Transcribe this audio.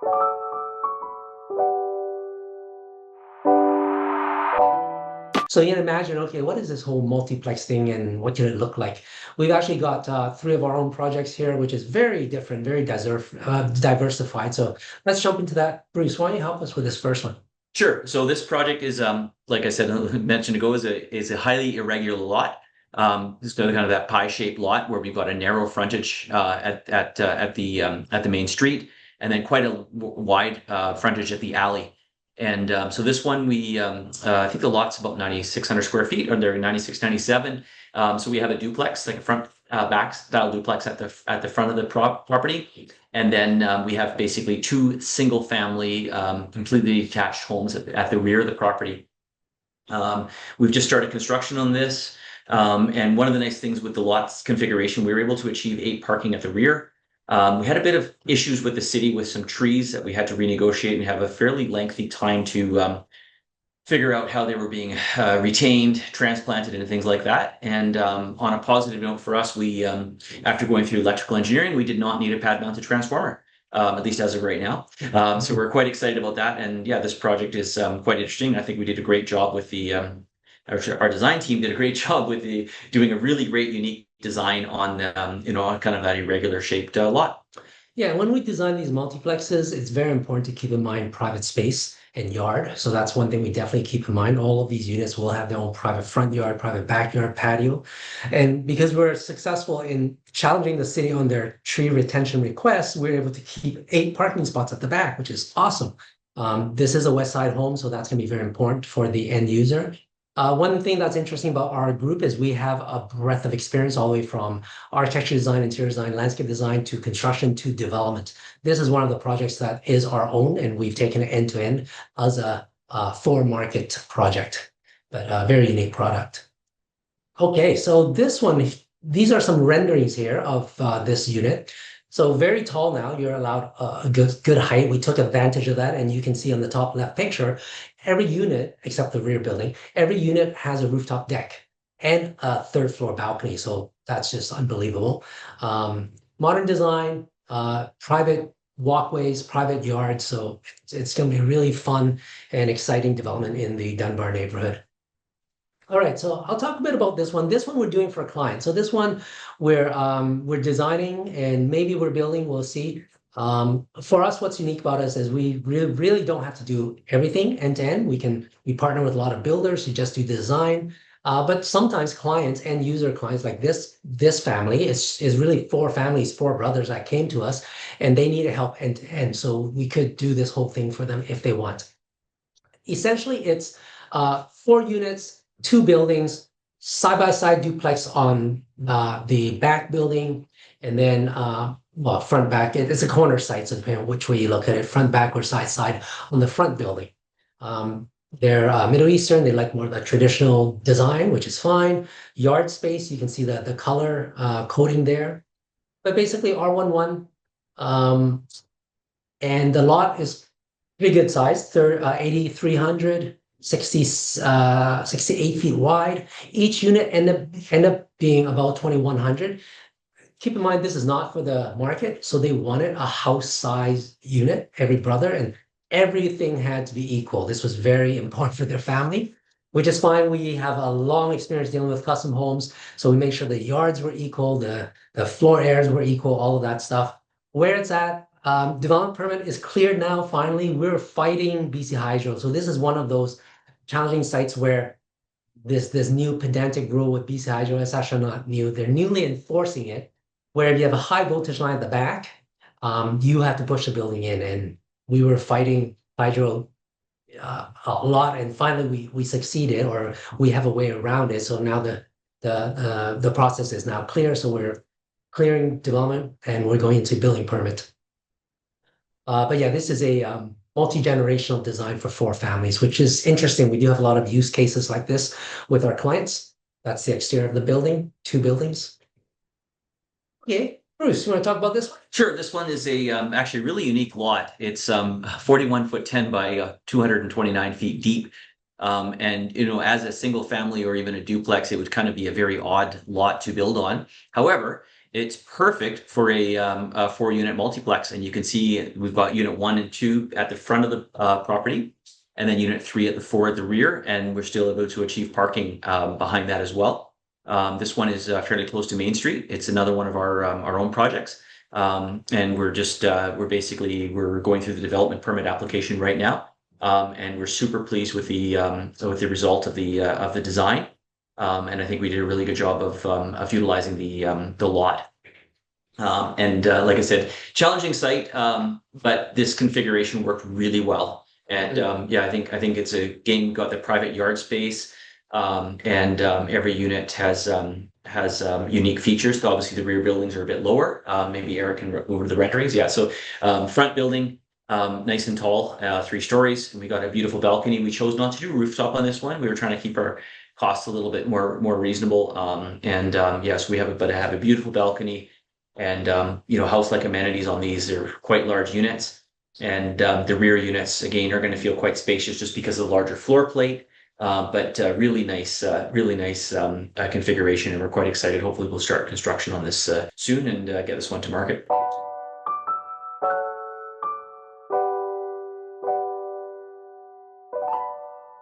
So you can imagine, okay, what is this whole multiplex thing and what can it look like? We've actually got three of our own projects here, which is very different, very diversified. So let's jump into that. Bruce, why don't you help us with this first one? Sure. So this project is, like I said, mentioned ago, is a highly irregular lot. It's kind of that pie-shaped lot where we've got a narrow frontage at the main street, and then quite a wide frontage at the alley. And so this one, I think the lot's about 9,600 square feet, or they're 96, 97. So we have a duplex, like a front back style duplex at the front of the property. And then we have basically two single family, completely detached homes at the rear of the property. We've just started construction on this. And one of the nice things with the lot's configuration, we were able to achieve 8 parking at the rear. We had a bit of issues with the city with some trees that we had to renegotiate and have a fairly lengthy time to figure out how they were being retained, transplanted, and things like that. And on a positive note for us, we, after going through electrical engineering, we did not need a pad-mounted transformer, at least as of right now. So we're quite excited about that. And yeah, this project is quite interesting. I think we did a great job with our design team did a great job with doing a really great, unique design on kind of that irregular shaped lot. Yeah, when we design these multiplexes, it's very important to keep in mind private space and yard. So that's one thing we definitely keep in mind. All of these units will have their own private front yard, private backyard, patio. And because we're successful in challenging the city on their tree retention requests, we're able to keep 8 parking spots at the back, which is awesome. This is a West Side home, so that's going to be very important for the end user. One thing that's interesting about our group is we have a breadth of experience all the way from architecture design, interior design, landscape design, to construction, to development. This is one of the projects that is our own, and we've taken it end to end as a for market project, but a very unique product. Okay, so this one, these are some renderings here of this unit. So very tall now, you're allowed a good height. We took advantage of that, and you can see on the top left picture, every unit, except the rear building, every unit has a rooftop deck and a 3rd floor balcony. So that's just unbelievable. Modern design, private walkways, private yards. So it's going to be a really fun and exciting development in the Dunbar neighborhood. All right, so I'll talk a bit about this one. This one we're doing for a client. So this one we're designing and maybe we're building. We'll see. For us, what's unique about us is we really don't have to do everything end to end. We partner with a lot of builders who just do design. But sometimes clients, end user clients like this family is really 4 families, 4 brothers that came to us, and they needed help end to end. So we could do this whole thing for them if they want. Essentially, it's 4 units, 2 buildings, side-by-side duplex on the back building, and then well, front back. It's a corner site, so depending on which way you look at it, front, back, or side on the front building. They're Middle Eastern. They like more of the traditional design, which is fine. Yard space, you can see the color coding there. But basically R11, and the lot is pretty good size, 8,300. 68 feet wide. Each unit end up being about 2,100. Keep in mind, this is not for the market. So they wanted a house size unit, every brother, and everything had to be equal. This was very important for their family, which is fine. We have a long experience dealing with custom homes. So we make sure the yards were equal, the floor areas were equal, all of that stuff. Where it's at, development permit is cleared now. Finally, we're fighting BC Hydro. So this is one of those challenging sites where this new pedantic rule with BC Hydro is actually not new. They're newly enforcing it, where if you have a high voltage line at the back, you have to push the building in. And we were fighting Hydro a lot, and finally we succeeded, or we have a way around it. So now the process is now clear. So we're clearing development and we're going into building permit. But yeah, this is a multi-generational design for 4 families, which is interesting. We do have a lot of use cases like this with our clients. That's the exterior of the building, 2 buildings. Okay, Bruce, you want to talk about this one? Sure. This one is a actually really unique lot. It's 41 foot 10 by 229 feet deep. And as a single family or even a duplex, it would kind of be a very odd lot to build on. However, It's perfect for a 4-unit multiplex, and you can see we've got unit 1 and 2 at the front of the property, and then unit 3 at the 4 at the rear, and we're still able to achieve parking behind that as well. This one is fairly close to Main Street. It's another one of our own projects, and we're going through the development permit application right now, and we're super pleased with the result of the design. And I think we did a really good job of utilizing the lot. Like I said, challenging site, but this configuration worked really well. And yeah, I think it's a game. Got the private yard space, and every unit has unique features. So obviously, the rear buildings are a bit lower. Maybe Eric can go over the renderings. Yeah, so front building, nice and tall, 3 stories. And we got a beautiful balcony. We chose not to do rooftop on this one. We were trying to keep our costs a little bit more reasonable. Yes, we have a beautiful balcony, and house-like amenities on these. They're quite large units, and the rear units again are going to feel quite spacious just because of the larger floor plate. But really nice configuration, and we're quite excited. Hopefully, we'll start construction on this soon and get this one to market.